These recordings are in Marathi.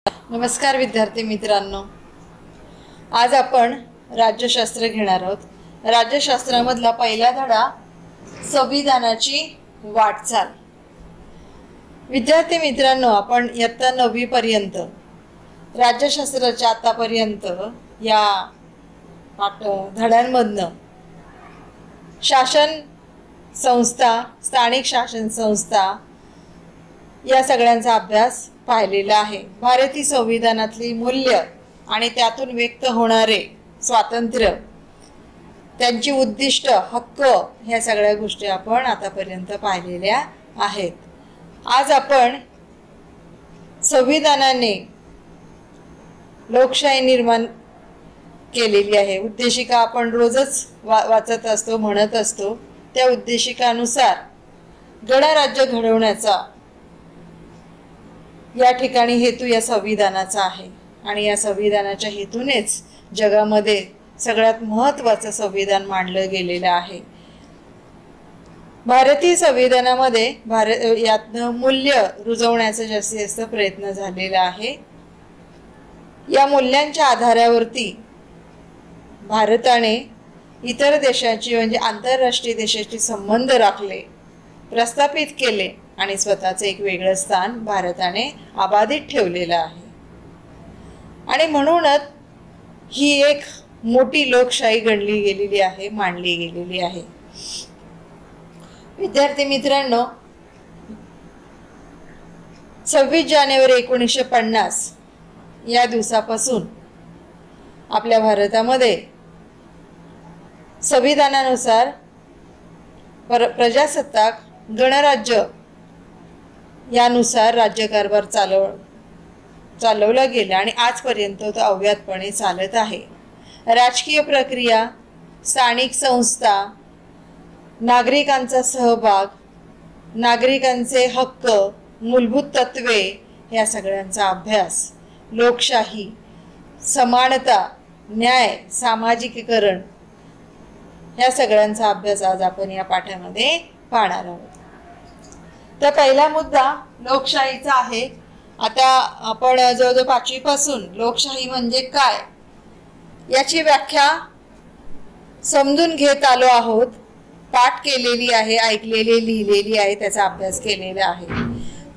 नमस्कार विद्यार्थी मित्रांनो, आज आपण राज्यशास्त्र घेणार आहोत। राज्यशास्त्रामधला पहिला धडा संविधानाची वाटचाल। विद्यार्थी मित्रांनो, आपण इयत्ता 9वी पर्यंत राज्यशास्त्राच्या आतापर्यंत या धड्यांमधनं शासन संस्था, स्थानिक शासन संस्था या सगळ्यांचा अभ्यास पाहिलेला आहे। भारतीय संविधानातली मूल्य आणि त्यातून व्यक्त होणारे स्वातंत्र्य, त्यांची उद्दिष्ट, हक्क, ह्या सगळ्या गोष्टी आपण आतापर्यंत पाहिलेल्या आहेत। आज आपण संविधानाने लोकशाही निर्माण केलेली आहे। उद्देशिका आपण रोजच वाचत असतो, म्हणत असतो। त्या उद्देशिकानुसार गणराज्य घडवण्याचा या ठिकाणी हेतू या संविधानाचा आहे आणि या संविधानाच्या हेतूनेच जगामध्ये सगळ्यात महत्त्वाचं संविधान मानलं गेलेलं आहे। भारतीय संविधानामध्ये यातनं मूल्य रुजवण्याचा जास्तीत जास्त प्रयत्न झालेला आहे। या मूल्यांच्या आधारावरती भारताने इतर देशाची म्हणजे आंतरराष्ट्रीय देशाची संबंध राखले, प्रस्थापित केले आणि स्वतःचे एक वेगळं स्थान भारताने अबाधित ठेवलेलं आहे। आणि म्हणूनच ही एक मोठी लोकशाही गणली गेलेली आहे, मानली गेलेली आहे। विद्यार्थी मित्रांनो, 26 जानेवारी 1950 या दिवसापासून आपल्या भारतामध्ये संविधानानुसार प्रजासत्ताक, गणराज्य यानुसार राज्यकारभार चालवला गेला आणि आजपर्यंत तो अव्याहतपणे चालत आहे। राजकीय प्रक्रिया, स्थानिक संस्था, नागरिकांचा सहभाग, नागरिकांचे हक्क, मूलभूत तत्वे या सगळ्यांचा अभ्यास, लोकशाही, समानता, न्याय, सामाजिकीकरण या सगळ्यांचा अभ्यास आज आपण या पाठामध्ये पाहणार आहोत। तर पहिला मुद्दा लोकशाहीचा आहे। आता आपण जवळजवळ 5वी पासून लोकशाही म्हणजे काय याची व्याख्या समजून घेत आलो आहोत, पाठ केलेली आहे, ऐकलेली, लिहिलेली आहे, त्याचा अभ्यास केलेला आहे।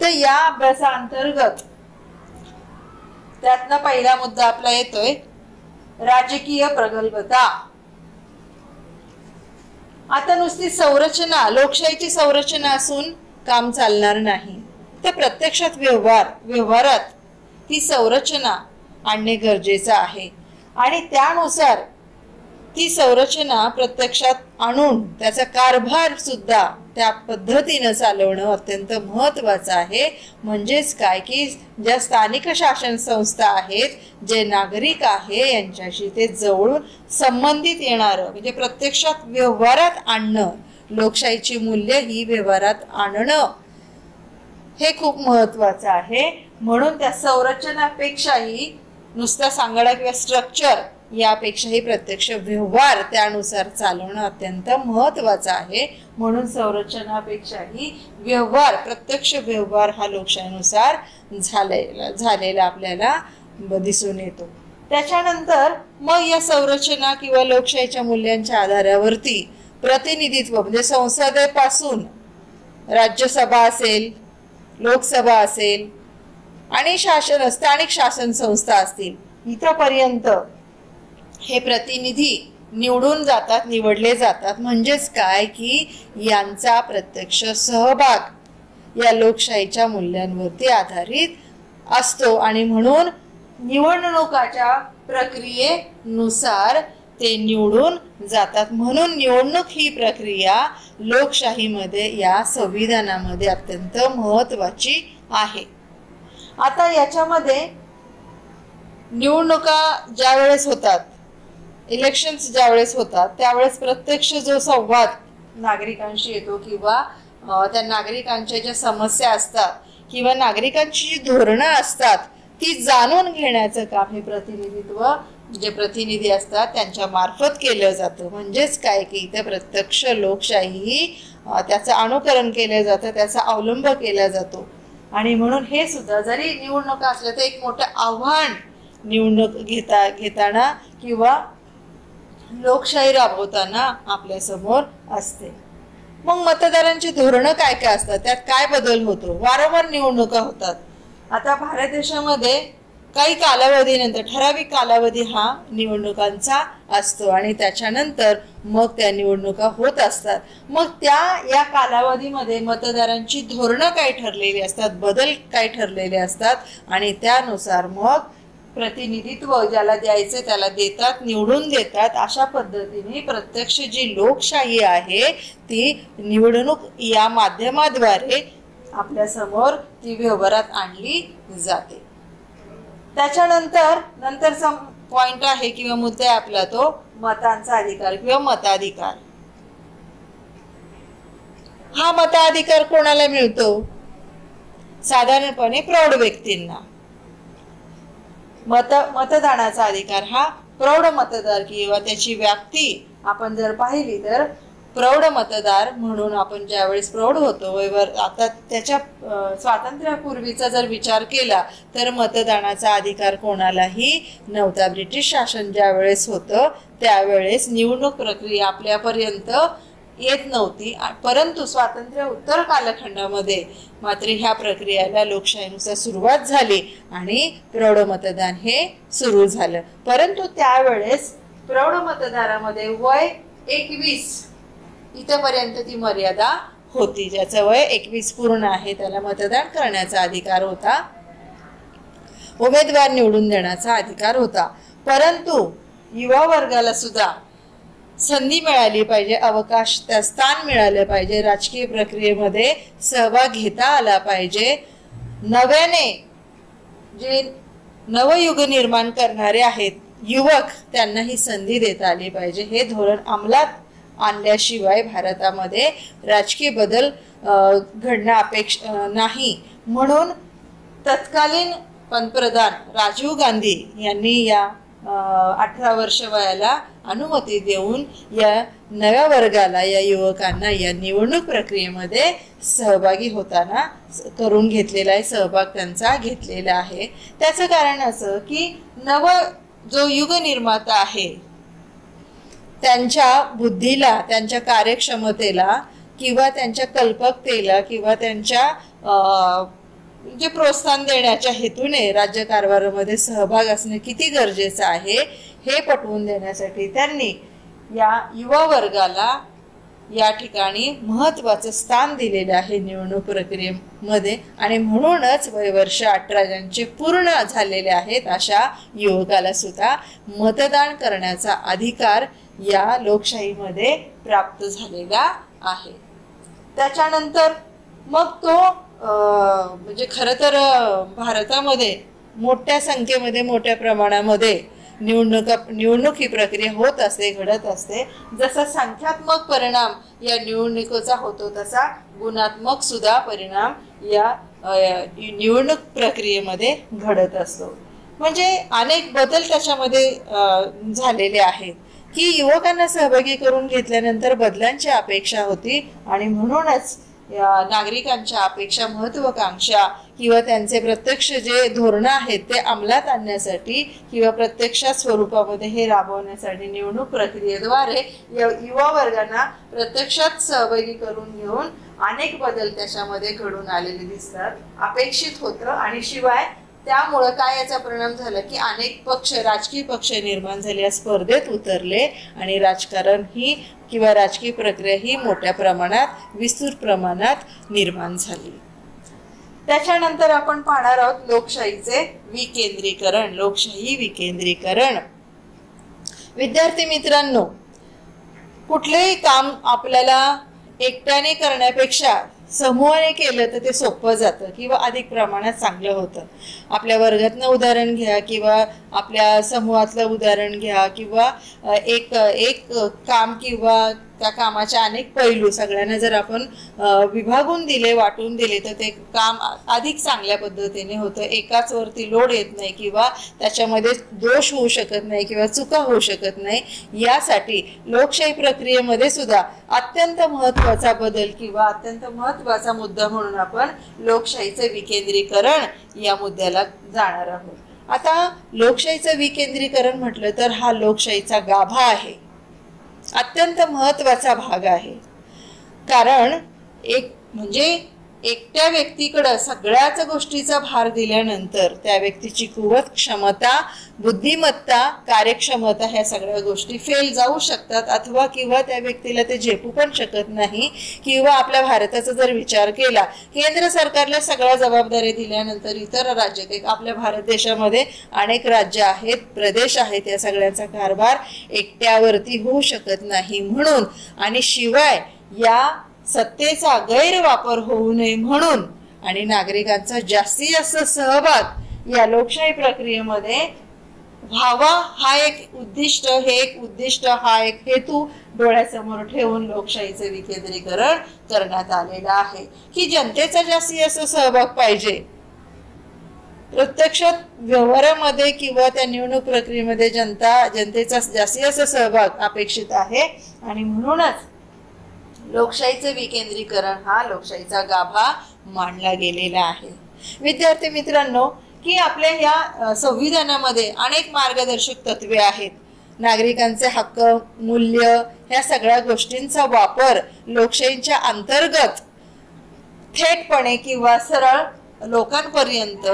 तर या अभ्यासाअंतर्गत त्यातला पहिला मुद्दा आपला येतोय राजकीय प्रगल्भता। आता नुसती संरचना, लोकशाहीची संरचना असून काम चालणार नाही, तर प्रत्यक्षात व्यवहारात ती संरचना आणणे गरजेचं आहे आणि त्यानुसार ती संरचना प्रत्यक्षात आणून त्याचा कारभार सुद्धा त्या पद्धतीने चालवणं अत्यंत महत्त्वाचं आहे। म्हणजेच काय की ज्या स्थानिक शासन संस्था आहेत, जे नागरिक आहे, यांच्याशी ते जवळून संबंधित येणारं म्हणजे प्रत्यक्षात व्यवहारात आणणं, लोकशाहीची मूल्य ही व्यवहारात आणणं हे खूप महत्त्वाचं आहे। म्हणून त्या संरचनापेक्षाही नुसता सांगणं किंवा स्ट्रक्चर यापेक्षाही प्रत्यक्ष व्यवहार त्यानुसार चालवणं अत्यंत महत्त्वाचं आहे। म्हणून संरचनापेक्षाही व्यवहार, प्रत्यक्ष व्यवहार हा लोकशाहीनुसार झालेला आपल्याला दिसून येतो। त्याच्यानंतर मग या संरचना किंवा लोकशाहीच्या मूल्यांच्या आधारावरती प्रतिनिधित्व म्हणजे संसदेपासून राज्यसभा असेल, लोकसभा असेल आणि स्थानिक शासन संस्था असतील, इथपर्यंत हे प्रतिनिधी निवडून जातात, निवडले जातात। म्हणजेच काय की यांचा प्रत्यक्ष सहभाग या लोकशाहीच्या मूल्यांवरती आधारित असतो आणि म्हणून निवडणुकाच्या प्रक्रियेनुसार ते निवडून जातात। म्हणून निवडणूक ही प्रक्रिया लोकशाहीमध्ये, या संविधानामध्ये अत्यंत महत्त्वाची आहे। आता याच्यामध्ये निवडणुका ज्या वेळेस होतात, इलेक्शन्स ज्या वेळेस होतात, त्यावेळेस प्रत्यक्ष जो संवाद नागरिकांशी येतो किंवा त्या नागरिकांच्या ज्या समस्या असतात किंवा नागरिकांची जी धोरणं असतात ती जाणून घेण्याचं काम हे प्रतिनिधित्व, जे प्रतिनिधी असतात त्यांच्या मार्फत केलं जातं। म्हणजेच काय की इथे प्रत्यक्ष लोकशाही त्याचं अनुकरण केलं जातं, त्याचा अवलंब केला जातो। आणि म्हणून हे सुद्धा जरी निवडणुका असल्या तर एक मोठं आव्हान निवडणूक घेताना किंवा लोकशाही राबवताना आपल्या समोर असते. मग मतदारांची धोरणं काय काय असतात, त्यात काय बदल होतो, वारंवार निवडणुका होतात. आता भारत देशामध्ये काही कालावधीनंतर ठराविक कालावधी हा निवडणुकांचा असतो आणि त्याच्यानंतर मग त्या निवडणुका होत असतात. मग या कालावधीमध्ये मतदारांची धोरणं काय ठरलेली असतात, बदल काय ठरलेले असतात आणि त्यानुसार मग प्रतिनिधित्व ज्याला द्यायचं त्याला देतात, निवडून देतात. अशा पद्धतीने प्रत्यक्ष जी लोकशाही आहे ती निवडणूक या माध्यमाद्वारे आपल्या समोर ती व्यवहारात आणली जाते. नंतरचा पॉइंट आहे किंवा मुद्दा आहे आपला तो मतांचा अधिकार किंवा मताधिकार. हा मताधिकार कोणाला मिळतो? साधारणपणे प्रौढ व्यक्तींना. मतदानाचा अधिकार हा प्रौढ मतदार किंवा त्याची व्याप्ती आपण जर पाहिली तर प्रौढ मतदार म्हणून आपण ज्यावेळेस प्रौढ होतो वयवर, आता त्याच्या स्वातंत्र्यापूर्वीचा जर विचार केला तर मतदानाचा अधिकार कोणालाही नव्हता. ब्रिटिश शासन ज्यावेळेस होतं त्यावेळेस निवडणूक प्रक्रिया आपल्यापर्यंत येत नव्हती. परंतु स्वातंत्र्य उत्तर कालखंडामध्ये मात्र ह्या प्रक्रियेला लोकशाहीनुसार सुरुवात झाली आणि प्रौढ मतदान हे सुरू झालं. परंतु त्यावेळेस प्रौढ मतदारामध्ये वय 21 इथपर्यंत ती मर्यादा होती. ज्याचं वय 21 पूर्ण आहे त्याला मतदान करण्याचा अधिकार होता, उमेदवार निवडून देण्याचा अधिकार होता. परंतु युवा वर्गाला सुद्धा संधी मिळाली पाहिजे, अवकाश त्या स्थान मिळाले पाहिजे, राजकीय प्रक्रियेमध्ये सहभाग घेता आला पाहिजे. नव्याने जे नवयुग निर्माण करणारे आहेत युवक त्यांना ही संधी देता आली पाहिजे. हे धोरण अंमलात आणल्याशिवाय भारतामध्ये राजकीय बदल घडणं अपेक्षा नाही. म्हणून तत्कालीन पंतप्रधान राजीव गांधी यांनी या 18 वर्ष वयाला अनुमती देऊन या नव्या वर्गाला, या युवकांना या निवडणूक प्रक्रियेमध्ये सहभागी होताना करून घेतलेला आहे, सहभाग त्यांचा घेतलेला आहे. त्याचं कारण असं की जो युग निर्माता आहे त्यांच्या बुद्धीला, त्यांच्या कार्यक्षमतेला किंवा त्यांच्या कल्पकतेला किंवा त्यांच्या जे प्रोत्साहन देण्याच्या हेतूने राज्यकारभारामध्ये सहभाग असणे किती गरजेचं आहे हे पटवून देण्यासाठी त्यांनी या युवा वर्गाला या ठिकाणी महत्त्वाचं स्थान दिलेलं आहे निवडणूक प्रक्रियेमध्ये. आणि म्हणूनच वयवर्ष 18 ज्यांचे पूर्ण झालेले आहेत अशा युवकाला सुद्धा मतदान करण्याचा अधिकार या लोकशाहीमध्ये प्राप्त झालेला आहे. त्याच्यानंतर मग तो म्हणजे खरं तर भारतामध्ये मोठ्या संख्येमध्ये मोठ्या प्रमाणामध्ये निवडणूक ही प्रक्रिया होत असते, घडत असते. जसा संख्यात्मक परिणाम या निवडणुकीचा होतो तसा गुणात्मक सुद्धा परिणाम या निवडणूक प्रक्रियेमध्ये घडत असतो. म्हणजे अनेक बदल त्याच्यामध्ये झालेले आहेत की युवकांना सहभागी करून घेतल्यानंतर बदलांची अपेक्षा होती आणि म्हणूनच नागरिकांच्या अपेक्षा, महत्वाकांक्षा किंवा त्यांचे प्रत्यक्ष जे धोरणं आहेत ते अंमलात आणण्यासाठी किंवा प्रत्यक्षात स्वरूपामध्ये हे राबवण्यासाठी निवडणूक प्रक्रियेद्वारे युवा वर्गांना प्रत्यक्षात सहभागी करून घेऊन अनेक बदल त्याच्यामध्ये घडून आलेले दिसतात, अपेक्षित होतं. आणि शिवाय त्यामुळं काय याचा परिणाम झाला की अनेक पक्ष, राजकीय पक्ष निर्माण झाले, या स्पर्धेत उतरले आणि राजकारण ही किंवा राजकीय प्रक्रिया ही मोठ्या प्रमाणात, विस्तृत प्रमाणात निर्माण झाली. त्याच्यानंतर आपण पाहणार आहोत लोकशाहीचे विकेंद्रीकरण, लोकशाही विकेंद्रीकरण. विद्यार्थी मित्रांनो, कुठलेही काम आपल्याला एकट्याने करण्यापेक्षा समूहाने केलं तर ते सोपं जातं किंवा अधिक प्रमाणात चांगलं होतं. आपल्या वर्गातनं उदाहरण घ्या किंवा आपल्या समूहातलं उदाहरण घ्या किंवा एक एक काम किंवा त्या कामाचे अनेक पैलू सगळ्यांना जर आपण विभागून दिले, वाटून दिले, तर ते काम अधिक चांगल्या पद्धतीने होतं. एकाच वरती लोड येत नाही किंवा त्याच्यामध्ये दोष होऊ शकत नाही किंवा चुका होऊ शकत नाही. यासाठी लोकशाही प्रक्रियेमध्ये सुद्धा अत्यंत महत्त्वाचा बदल किंवा अत्यंत महत्त्वाचा मुद्दा म्हणून आपण लोकशाहीचं विकेंद्रीकरण या मुद्द्याला जाणार आहोत. आता लोकशाहीचं विकेंद्रीकरण म्हटलं तर हा लोकशाहीचा गाभा आहे, अत्यंत महत्त्वाचा भाग आहे. कारण एकट्या व्यक्तीकडे सगळ्याच गोष्टीचा भार दिल्यानंतर त्या व्यक्तीची कुवत, क्षमता, बुद्धिमत्ता, कार्यक्षमता ह्या सगळ्या गोष्टी फेल जाऊ शकतात अथवा किंवा त्या व्यक्तीला ते झेपू पण शकत नाही. किंवा आपल्या भारताचा जर विचार केला, केंद्र सरकारला सगळ्या जबाबदारी दिल्यानंतर इतर राज्य, आपल्या भारत देशामध्ये अनेक राज्य आहेत, प्रदेश आहेत, या सगळ्यांचा कारभार एकट्यावरती होऊ शकत नाही म्हणून आणि शिवाय या सत्तेचा गैरवापर होऊ नये म्हणून आणि नागरिकांचा जास्तीत जास्त सहभाग या लोकशाही प्रक्रियेमध्ये व्हावा हा एक उद्दिष्ट, हा एक हेतू डोळ्यासमोर ठेवून लोकशाहीचे विकेंद्रीकरण करण्यात आलेलं आहे की जनतेचा जास्तीत जास्त सहभाग पाहिजे. प्रत्यक्षात व्यवहारामध्ये किंवा त्या निवडणूक प्रक्रियेमध्ये जनतेचा जास्तीत जास्त सहभाग अपेक्षित आहे आणि म्हणूनच लोकशाहीचं विकेंद्रीकरण हा लोकशाहीचा गाभा मानला गेलेला आहे. विद्यार्थी मित्रांनो, की आपल्या या संविधानामध्ये अनेक मार्गदर्शक तत्वे आहेत. नागरिकांचे हक्क, मूल्य ह्या सगळ्या गोष्टींचा वापर लोकशाहीच्या अंतर्गत थेटपणे किंवा सरळ लोकांपर्यंत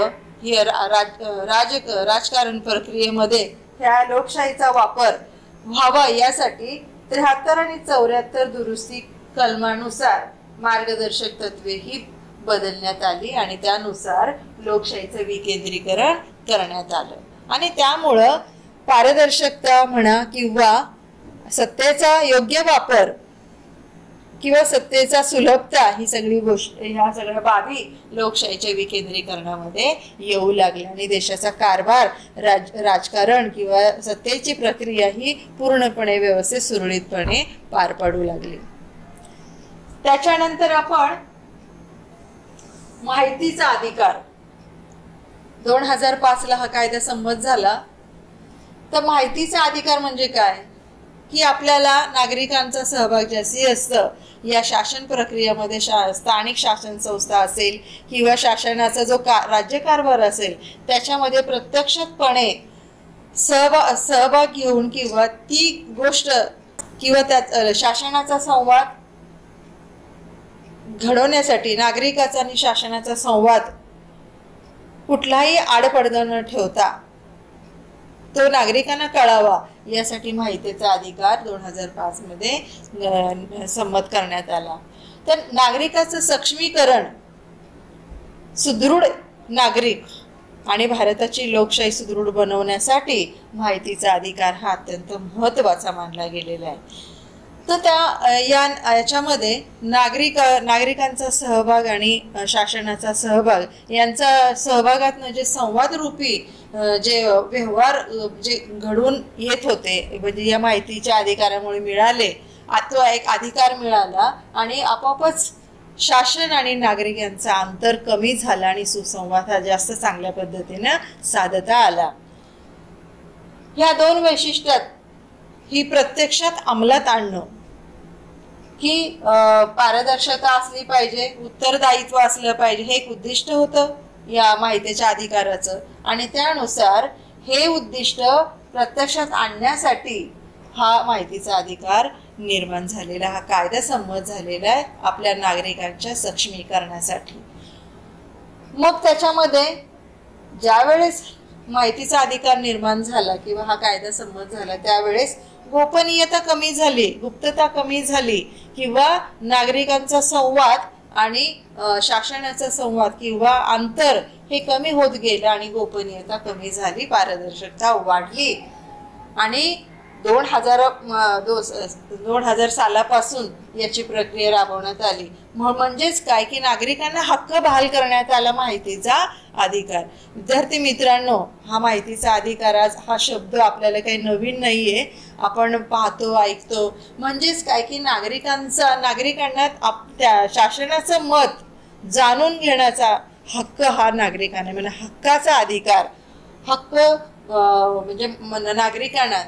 ही राजकारण प्रक्रियेमध्ये ह्या लोकशाहीचा वापर व्हावा यासाठी 73 आणि 74 दुरुस्ती कलमानुसार मार्गदर्शक तत्वे ही बदलण्यात आली आणि त्यानुसार लोकशाहीचं विकेंद्रीकरण करण्यात आलं. आणि त्यामुळं पारदर्शकता म्हणा किंवा सत्तेचा योग्य वापर किंवा सत्तेचा सुलभता ही सगळी ह्या सगळ्या बाबी लोकशाहीच्या विकेंद्रीकरणामध्ये येऊ लागल्या आणि देशाचा कारभार, राजकारण किंवा सत्तेची प्रक्रिया ही पूर्णपणे व्यवस्थित सुरळीतपणे पार पाडू लागली. त्याच्यानंतर आपण माहितीचा अधिकार, 2005 ला हा कायदा संमत झाला. तर माहितीचा अधिकार म्हणजे काय की आपल्याला नागरिकांचा सहभाग जास्ती असतं या शासन प्रक्रियेमध्ये. स्थानिक शासन संस्था असेल किंवा शासनाचा जो राज्यकारभार असेल त्याच्यामध्ये प्रत्यक्षपणे सहभाग घेऊन किंवा ती गोष्ट किंवा त्या शासनाचा संवाद घडवण्यासाठी नागरिकाचा आणि शासनाचा संवाद कुठलाही आडपडदा न ठेवता तो नागरिकांना कळावा यासाठी माहितीचा अधिकार 2005 मध्ये संमत करण्यात आला. तर नागरिकाचं सक्षमीकरण, सुदृढ नागरिक आणि भारताची लोकशाही सुदृढ बनवण्यासाठी माहितीचा अधिकार हा अत्यंत महत्त्वाचा मानला गेलेला आहे. तर याच्यामध्ये नागरिकांचा सहभाग आणि शासनाचा सहभाग यांचा सहभागातनं जे संवाद रूपी जे व्यवहार जे घडून येत होते म्हणजे या माहितीच्या अधिकारामुळे मिळाले, तो एक अधिकार मिळाला आणि आपोआपच शासन आणि नागरिक यांचा अंतर कमी झाला आणि सुसंवाद हा जास्त चांगल्या पद्धतीने साधता आला. ह्या दोन वैशिष्ट्यात ही प्रत्यक्षात अंमलात आणणं की पारदर्शकता असली पाहिजे, उत्तरदायित्व असलं पाहिजे, हे एक उद्दिष्ट होतं या माहितीच्या अधिकाराचं. आणि त्यानुसार हे उद्दिष्ट प्रत्यक्षात आणण्यासाठी हा माहितीचा अधिकार निर्माण झालेला, हा कायदा संमत झालेला आहे आपल्या नागरिकांच्या सक्षमीकरणासाठी. मग त्याच्यामध्ये ज्यावेळेस माहितीचा अधिकार निर्माण झाला किंवा हा कायदा संमत झाला त्यावेळेस गोपनीयता कमी झाली, गुप्तता कमी झाली किंवा नागरिकांचा संवाद आणि शासनाचा संवाद किंवा अंतर हे कमी होत गेलं आणि गोपनीयता कमी झाली, पारदर्शकता वाढली. आणि 2000 सालापासून याची प्रक्रिया राबवण्यात आली. म्हणजेच काय की नागरिकांना हक्क बहाल करण्यात आला माहितीचा अधिकार. विद्यार्थी मित्रांनो, हा माहितीचा अधिकार आज हा शब्द आपल्याला काही नवीन नाहीये, आपण पाहतो ऐकतो. म्हणजेच काय की नागरिकांना त्या शासनाचं मत जाणून घेण्याचा हक्क हा नागरिकांना म्हणजे हक्काचा अधिकार. हक्क म्हणजे नागरिकांना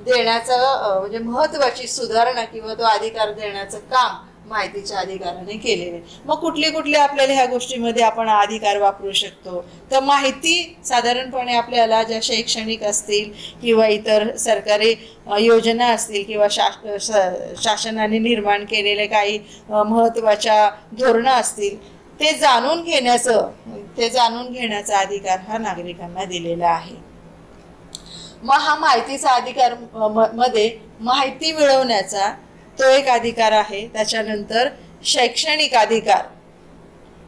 देण्याचं म्हणजे महत्वाची सुधारणा किंवा तो अधिकार देण्याचं काम माहितीच्या अधिकाराने केलेले. मग कुठली आपल्याला ह्या गोष्टीमध्ये आपण अधिकार वापरू शकतो? तर माहिती साधारणपणे आपल्याला ज्या शैक्षणिक असतील किंवा इतर सरकारी योजना असतील किंवा शासनाने निर्माण केलेले काही महत्वाच्या धोरणं असतील ते जाणून घेण्याचा अधिकार हा नागरिकांना दिलेला आहे. मग हा माहितीचा अधिकार मध्ये माहिती मिळवण्याचा तो एक अधिकार आहे. त्याच्यानंतर शैक्षणिक अधिकार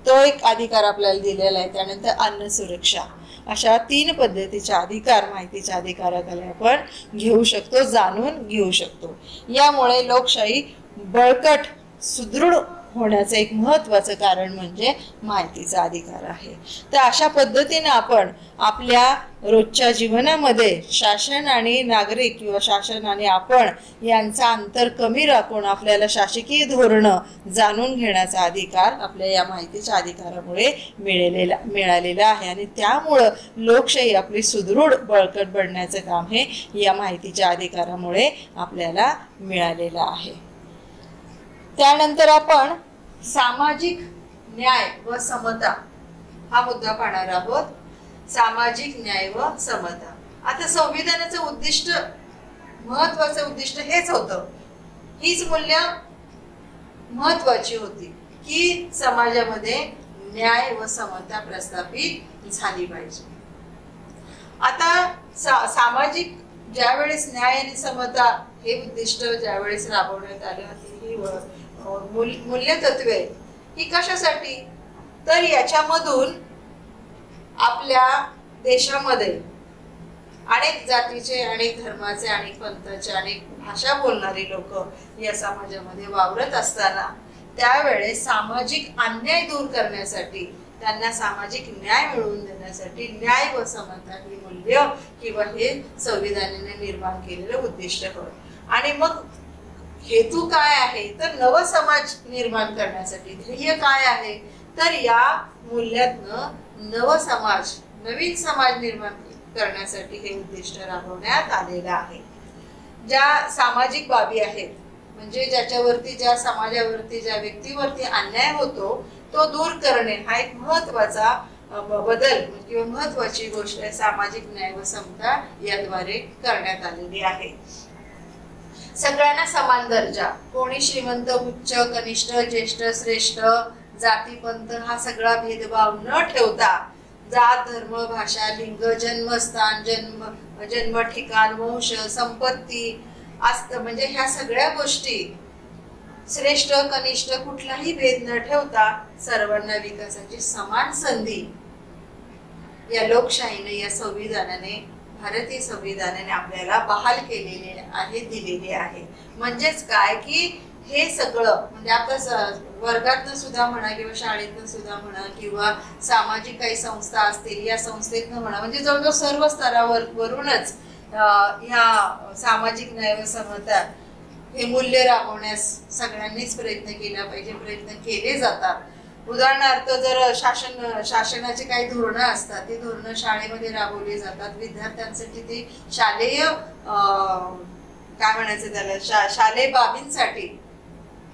तो एक अधिकार आपल्याला दिलेला आहे. त्यानंतर अन्न सुरक्षा, अशा 3 पद्धतीचे अधिकार माहितीच्या अधिकाराखाली आपण घेऊ शकतो, जाणून घेऊ शकतो. यामुळे लोकशाही बळकट सुदृढ होण्याचं एक महत्वाचं कारण म्हणजे माहितीचा अधिकार आहे. तर अशा पद्धतीने आपण आपल्या रोजच्या जीवनामध्ये शासन आणि नागरिक किंवा शासन आणि आपण यांचा अंतर कमी राखून आपल्याला शासकीय धोरणं जाणून घेण्याचा अधिकार आपल्या या माहितीच्या अधिकारामुळे मिळालेला आहे. आणि त्यामुळं लोकशाही आपली सुदृढ बळकट बनण्याचं काम हे या माहितीच्या अधिकारामुळे आपल्याला मिळालेलं आहे. त्यानंतर आपण सामाजिक न्याय व समता हा मुद्दा पाहणार आहोत. सामाजिक न्याय व समता. आता संविधानाचं महत्वाचं उद्दिष्ट हेच होतं, हीच मूल्य महत्वाची होती की समाजामध्ये न्याय व समता प्रस्थापित झाली पाहिजे. आता सामाजिक ज्यावेळेस न्याय आणि समता हे उद्दिष्ट ज्यावेळेस राबवण्यात आले होते, ही मूल्य तत्वे ही कशासाठी? तर याच्यामधून आपल्या देशामध्ये अनेक जातीचे, अनेक धर्माचे, अनेक पंथाचे, अनेक भाषा बोलणारी लोक या समाजामध्ये वावरत असताना त्यावेळेस सामाजिक अन्याय दूर करण्यासाठी, त्यांना सामाजिक न्याय मिळवून देण्यासाठी न्याय व समता ही मूल्य किंवा हे संविधानाने निर्माण केलेलं उद्दिष्ट होय. आणि मग हेतू काय आहे? तर नव समाज निर्माण करण्यासाठी. ध्येय काय आहे? तर या मूल्यातनं नवीन समाज निर्माण करण्यासाठी हे उद्दिष्ट राबवण्यात आलेलं आहे. ज्या सामाजिक बाबी आहेत म्हणजे ज्या समाजावरती ज्या व्यक्तीवरती अन्याय होतो तो दूर करणे हा एक महत्वाचा बदल किंवा महत्वाची गोष्ट आहे. सामाजिक न्याय व समता याद्वारे करण्यात आलेली आहे. सगळ्यांना समान दर्जा, कोणी श्रीमंत, उच्च, कनिष्ठ, ज्येष्ठ, श्रेष्ठ, जाती, पंथ हा सगळा भेदभाव न ठेवता जात, धर्म, भाषा, लिंग, जन्मस्थान, जन्म ठिकाण, वंश, संपत्ती असतं म्हणजे ह्या सगळ्या गोष्टी श्रेष्ठ कनिष्ठ कुठलाही भेद न ठेवता सर्वांना विकासाची समान संधी या लोकशाहीने, या संविधानाने, भारतीय संविधानाने आपल्याला बहाल केलेले आहे, दिलेले आहे. म्हणजेच काय की हे सगळं म्हणजे आता वर्गातनं सुद्धा म्हणा किंवा शाळेतनं सुद्धा म्हणा किंवा सामाजिक काही संस्था असतील या संस्थेतनं म्हणा म्हणजे जवळजवळ सर्व स्तरावरूनच ह्या सामाजिक न्याय व समता हे मूल्य राबवण्यास सगळ्यांनीच प्रयत्न केला पाहिजे, प्रयत्न केले जातात. उदाहरणार्थ जर शासनाचे काही धोरणं असतात, ती धोरणं शाळेमध्ये राबवली जातात. विद्यार्थ्यांसाठी ती शालेय काय म्हणायचं त्याला शालेय बाबींसाठी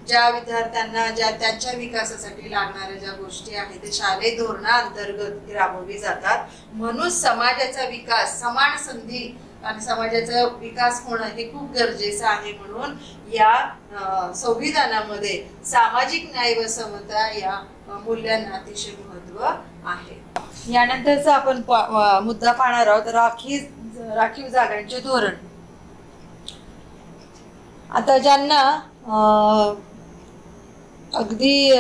ज्या विद्यार्थ्यांना ज्या त्यांच्या विकासासाठी लागणाऱ्या ज्या गोष्टी आहेत ते शालेय धोरणाअंतर्गत राबवली जातात. म्हणून समाजाचा विकास, समान संधी आणि समाजाचा विकास होणं हे खूप गरजेचं आहे. म्हणून या संविधानामध्ये सामाजिक न्याय व समता या मूल्यांना अतिशय महत्व आहे. यानंतरचा आपण मुद्दा पाहणार आहोत राखीव जागांचे धोरण. आता ज्यांना अगदी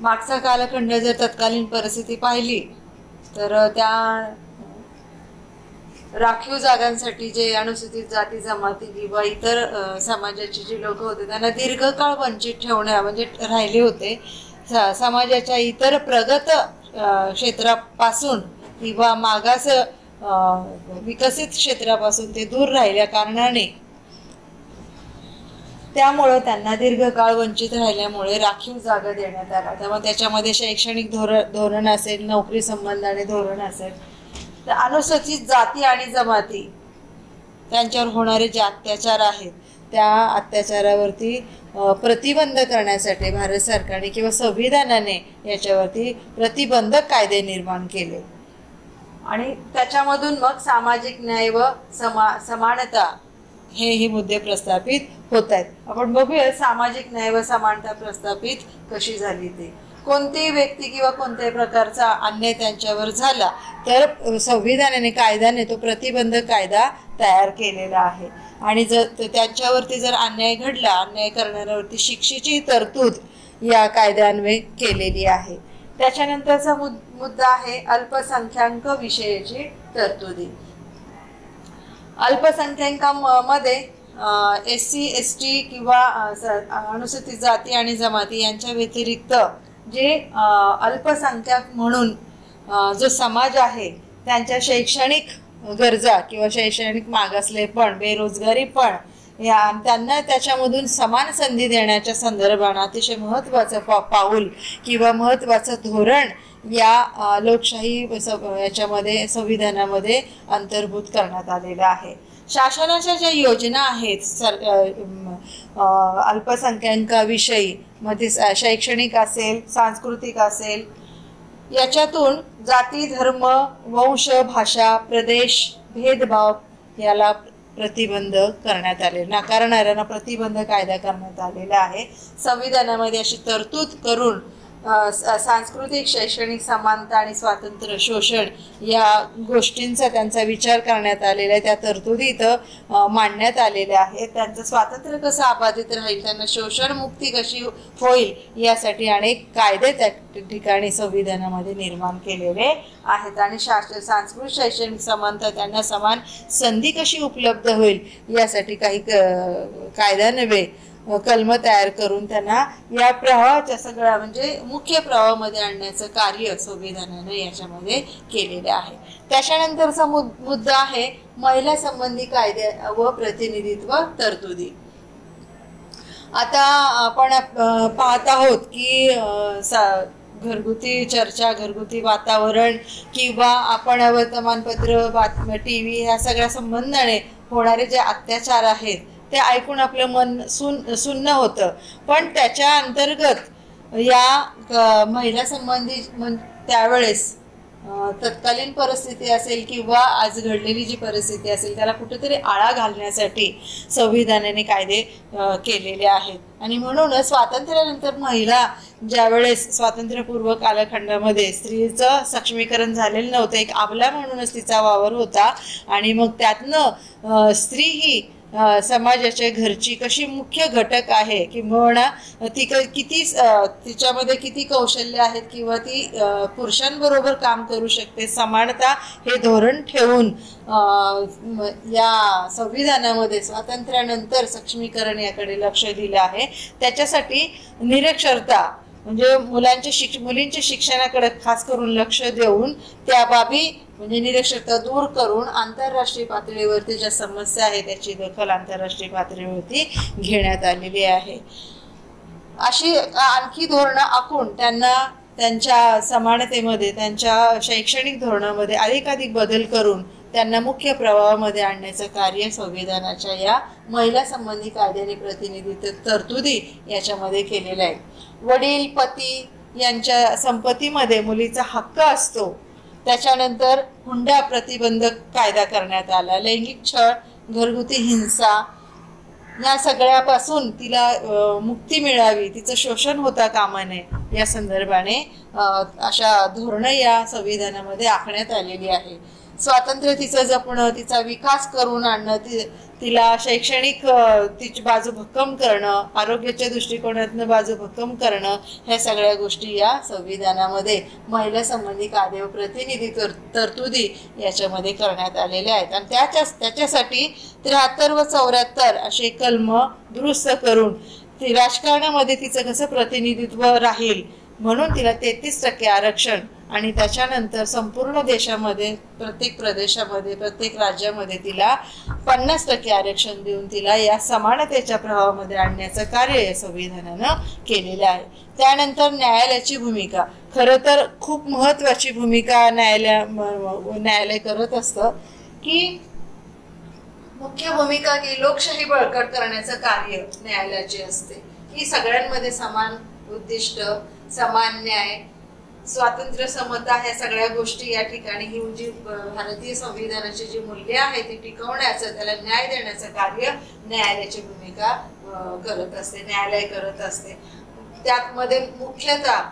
मागचा कालखंड जर तत्कालीन परिस्थिती पाहिली तर राखीव जागांसाठी जे अनुसूचित जाती जमाती किंवा इतर समाजाचे जे लोक होते त्यांना दीर्घकाळ वंचित ठेवण्या म्हणजे राहिले होते. समाजाच्या इतर प्रगत क्षेत्रापासून किंवा मागास विकसित क्षेत्रापासून ते दूर राहिल्या कारणाने त्यामुळे त्यांना दीर्घकाळ वंचित राहिल्यामुळे राखीव जागा देण्यात आल्या. त्यामुळे त्याच्यामध्ये शैक्षणिक धोरण असेल, नोकरी संबंधाने धोरण असेल, तर अनुसूचित जाती आणि जमाती त्यांच्यावर होणारे जे अत्याचार आहेत त्या अत्याचारावरती प्रतिबंध करण्यासाठी भारत सरकारने किंवा संविधानाने याच्यावरती प्रतिबंधक कायदे निर्माण केले आणि त्याच्यामधून मग सामाजिक न्याय व समानता हे मुद्दे प्रस्थापित होत आहेत. आपण बघूया सामाजिक न्याय व समानता प्रस्थापित कशी झाली ते. कोणतीही व्यक्ती किंवा कोणत्याही प्रकारचा अन्याय त्यांच्यावर झाला तर संविधानाने कायद्याने तो प्रतिबंधक कायदा तयार केलेला आहे आणि जर त्यांच्यावरती जर अन्याय घडला, अन्याय करणाऱ्यावरती शिक्षेची तरतूद या कायद्यान्वये केलेली आहे. त्याच्यानंतरचा मुद्दा आहे अल्पसंख्याक विषयाची तरतुदी. अल्पसंख्याकांमध्ये SC ST किंवा अनुसूचित जाती आणि जमाती यांच्या व्यतिरिक्त जे अल्पसंख्याक म्हणून जो समाज आहे त्यांच्या शैक्षणिक गरजा किंवा शैक्षणिक मागासलेपण, बेरोजगारीपण त्यांना त्याच्यामधून समान संधी देण्याच्या संदर्भाने अतिशय महत्त्वाचं पाऊल किंवा महत्त्वाचं धोरण या लोकशाही याच्यामध्ये संविधानामध्ये अंतर्भूत करण्यात आलेलं आहे. शासनाच्या ज्या योजना आहेत अल्पसंख्याकांविषयी मध्ये शैक्षणिक असेल, सांस्कृतिक असेल, याच्यातून जाती, धर्म, वंश, भाषा, प्रदेश, भेदभाव याला प्रतिबंध करण्यात आले, नाकारणाऱ्यांना प्रतिबंध कायदा करण्यात आलेला आहे. संविधानामध्ये अशी तरतूद करून सांस्कृतिक, शैक्षणिक समानता आणि स्वातंत्र्य शोषण या गोष्टींचा त्यांचा विचार करण्यात आलेला आहे. त्या तरतुदी इथं मांडण्यात आलेल्या आहेत. त्यांचं स्वातंत्र्य कसं अबाधित राहील, त्यांना शोषण मुक्ती कशी होईल यासाठी अनेक कायदे त्या ठिकाणी संविधानामध्ये निर्माण केलेले आहेत आणि सांस्कृतिक शैक्षणिक समानता त्यांना समान संधी कशी उपलब्ध होईल यासाठी काही कायद्यान्वये कलम तयार करून त्यांना या प्रवाहाच्या सगळ्या म्हणजे मुख्य प्रवाहामध्ये आणण्याचं कार्य संविधानाने याच्यामध्ये केलेले आहे. त्याच्यानंतरचा मुद्दा आहे महिला संबंधी कायदे व प्रतिनिधित्व तरतुदी. आता आपण पाहत आहोत की घरगुती चर्चा, घरगुती वातावरण किंवा आपण वर्तमानपत्र, बातम्या, TV ह्या सगळ्या संबंधाने होणारे जे अत्याचार आहेत ते ऐकून आपलं मन सुन्न होतं. पण त्याच्या अंतर्गत या महिला संबंधी त्यावेळेस तत्कालीन परिस्थिती असेल किंवा आज घडलेली जी परिस्थिती असेल त्याला कुठेतरी आळा घालण्यासाठी संविधानाने कायदे केलेले आहेत आणि म्हणूनच स्वातंत्र्यानंतर महिला ज्यावेळेस स्वातंत्र्यपूर्व कालखंडामध्ये स्त्रीचं सक्षमीकरण झालेलं नव्हतं, एक अबला म्हणूनच तिचा वावर होता आणि मग त्यातनं स्त्री ही समाजाच्या घरची कशी मुख्य घटक आहे किंवा ती किती तिच्यामध्ये किती कौशल्य आहेत किंवा ती पुरुषांबरोबर काम करू शकते, समानता हे धोरण ठेवून या संविधानामध्ये स्वातंत्र्यानंतर सक्षमीकरण याकडे लक्ष दिलं आहे. त्याच्यासाठी निरक्षरता म्हणजे मुलींच्या शिक्षणाकडे खास करून लक्ष देऊन त्या बाबी म्हणजे निरक्षरता दूर करून आंतरराष्ट्रीय पातळीवरती ज्या समस्या आहेत त्याची दखल आंतरराष्ट्रीय पातळीवरती घेण्यात आलेली आहे. अशी आणखी धोरणं आखून त्यांना त्यांच्या समानतेमध्ये, त्यांच्या शैक्षणिक धोरणामध्ये अधिकाधिक बदल करून त्यांना मुख्य प्रवाहामध्ये आणण्याचं कार्य संविधानाच्या या महिला संबंधी कायद्याने प्रतिनिधित्व तरतुदी याच्यामध्ये केलेलं आहे. वडील, पती यांच्या संपत्तीमध्ये मुलीचा हक्क असतो. त्याच्यानंतर हुंडा प्रतिबंधक कायदा करण्यात आला. लैंगिक छळ, घरगुती हिंसा या सगळ्यापासून तिला मुक्ती मिळावी, तिचं शोषण होता कामा नये या संदर्भाने अशा धोरणं या संविधानामध्ये आखण्यात आलेली आहे. स्वातंत्र्य तिचं जपणं, तिचा विकास करून आणणं, तिला शैक्षणिक तिची बाजू भक्कम करणं, आरोग्याच्या दृष्टिकोनातून बाजू भक्कम करणं, ह्या सगळ्या गोष्टी या संविधानामध्ये महिला संबंधी कायदे व प्रतिनिधी तरतुदी याच्यामध्ये करण्यात आलेल्या आहेत. आणि त्याच्यासाठी 73 व 74 असे कलम दुरुस्त करून ती राजकारणामध्ये तिचं कसं प्रतिनिधित्व राहील म्हणून तिला 33% आरक्षण आणि त्याच्यानंतर संपूर्ण देशामध्ये प्रत्येक प्रदेशामध्ये प्रत्येक राज्यामध्ये तिला 50% आरक्षण देऊन तिला या समानतेच्या प्रवाहामध्ये आणण्याचं कार्य या संविधानानं केलेलं आहे. त्यानंतर न्यायालयाची भूमिका, खरं तर खूप महत्त्वाची भूमिका न्यायालय करत असतं की मुख्य भूमिका की लोकशाही बळकट करण्याचं कार्य न्यायालयाचे असते की सगळ्यांमध्ये समान उद्दिष्ट, समान न्याय, स्वातंत्र्य, समता ह्या सगळ्या गोष्टी या ठिकाणी ही जी भारतीय संविधानाची जी मूल्य आहे ती टिकवण्याचं, त्याला न्याय देण्याचं कार्य न्यायालयाची भूमिका करत असते, न्यायालय करत असते. त्यामध्ये मुख्यतः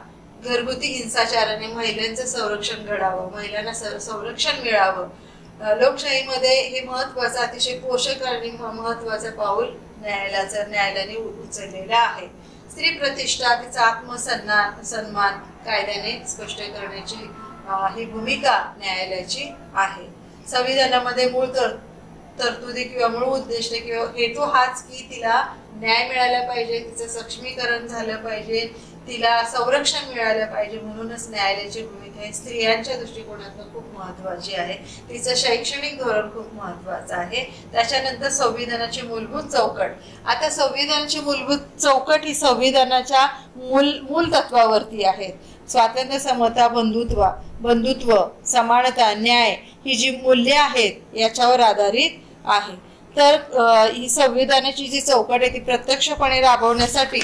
घरगुती हिंसाचाराने महिलांचं संरक्षण घडावं, महिलांना संरक्षण मिळावं. लोकशाहीमध्ये हे महत्वाचं, अतिशय पोषक आणि महत्वाचं पाऊल न्यायालयाने उचललेलं आहे. स्त्री प्रतिष्ठा, तिचा आत्मसन्मान कायद्याने स्पष्ट करण्याची ही भूमिका न्यायालयाची आहे. संविधानामध्ये मूळ तरतुदी किंवा मूळ उद्दिष्ट किंवा हेतू हाच की तिला न्याय मिळाला पाहिजे, तिचं सक्षमीकरण झालं पाहिजे, तिला संरक्षण मिळालं पाहिजे. म्हणूनच न्यायालयाची भूमिका ही स्त्रियांच्या दृष्टिकोनातून खूप महत्वाची आहे. तिचं शैक्षणिक धोरण खूप महत्वाचं आहे. त्याच्यानंतर संविधानाची मूलभूत चौकट. आता संविधानाची मूलभूत चौकट ही संविधानाच्या मूल तत्वावरती आहे. स्वातंत्र्य, समता, बंधुत्व, समानता, न्याय ही जी मूल्य आहेत याच्यावर आधारित आहे. तर ही संविधानाची जी चौकट आहे ती प्रत्यक्षपणे राबवण्यासाठी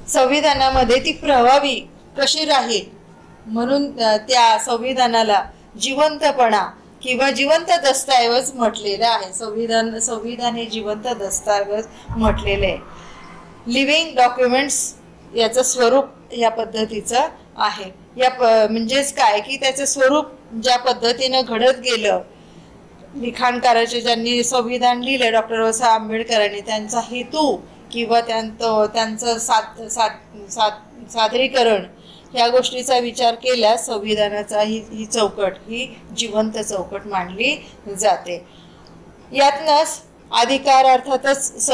संविधानामध्ये ती प्रभावी कशी राहील म्हणून त्या संविधानाला जिवंतपणा किंवा जिवंत दस्तऐवज म्हटलेलं आहे. संविधान हे जिवंत दस्तऐवज म्हटलेले आहे. लिव्हिंग डॉक्युमेंट्स याचं स्वरूप या पद्धतीचं आहे. म्हणजेच काय की त्याचं स्वरूप ज्या पद्धतीनं घडत गेलं, लिखाणकाराचे ज्यांनी संविधान लिहिलं डॉक्टर बाबासाहेब आंबेडकरांनी, त्यांचा हेतू किंवा त्यांचं सादरीकरण या गोष्टीचा विचार केल्यास संविधानाचा ही चौकट ही जिवंत चौकट मानली जाते. यातनच अधिकार, अर्थातच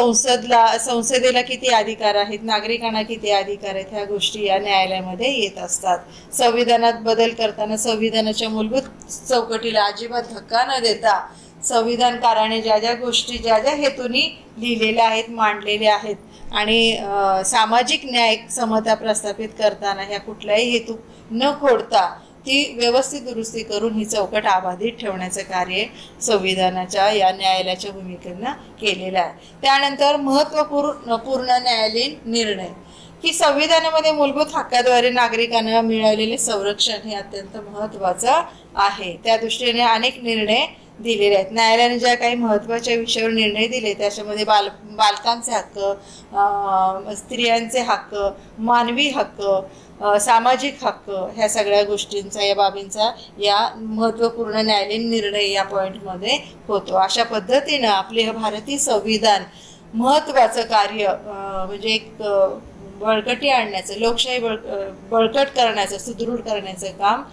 संसदेला किती अधिकार आहेत, नागरिकांना किती अधिकार आहेत, ह्या गोष्टी या न्यायालयामध्ये येत असतात. संविधानात बदल करताना संविधानाच्या मूलभूत चौकटीला अजिबात धक्का न देता संविधानकाराने ज्या गोष्टी ज्या हेतूनी लिहिलेल्या आहेत, मांडलेल्या आहेत आणि सामाजिक न्याय समता प्रस्थापित करताना ह्या कुठलाही हेतू न खोडता ती व्यवस्थित दुरुस्ती करून ही चौकट अबाधित ठेवण्याचं कार्य संविधानाच्या या न्यायालयाच्या भूमिकेनं केलेलं आहे. त्यानंतर महत्त्वपूर्ण न्यायालयीन निर्णय की संविधानामध्ये मूलभूत हक्काद्वारे नागरिकांना मिळालेले संरक्षण हे अत्यंत महत्त्वाचं आहे. त्या दृष्टीने अनेक निर्णय दिलेले आहेत. न्यायालयाने ज्या काही महत्त्वाच्या विषयावर निर्णय दिले त्याच्यामध्ये बालकांचे हक्क, स्त्रियांचे हक्क, मानवी हक्क, सामाजिक हक्क ह्या सगळ्या गोष्टींचा, या बाबींचा या महत्त्वपूर्ण न्यायालयीन निर्णय या पॉईंटमध्ये होतो. अशा पद्धतीनं आपले हे भारतीय संविधान महत्त्वाचं कार्य म्हणजे एक बळकटी आणण्याचं, लोकशाही बळकट करण्याचं, सुदृढ करण्याचं काम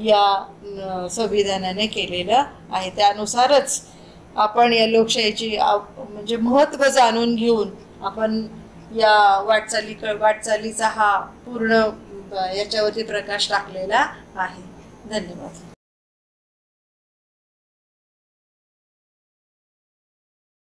या संविधानाने केलेलं आहे. त्यानुसारच आपण या लोकशाहीची म्हणजे महत्त्व जाणून घेऊन आपण या वाटचालीचा हा पूर्ण याच्यावरती प्रकाश टाकलेला आहे. धन्यवाद.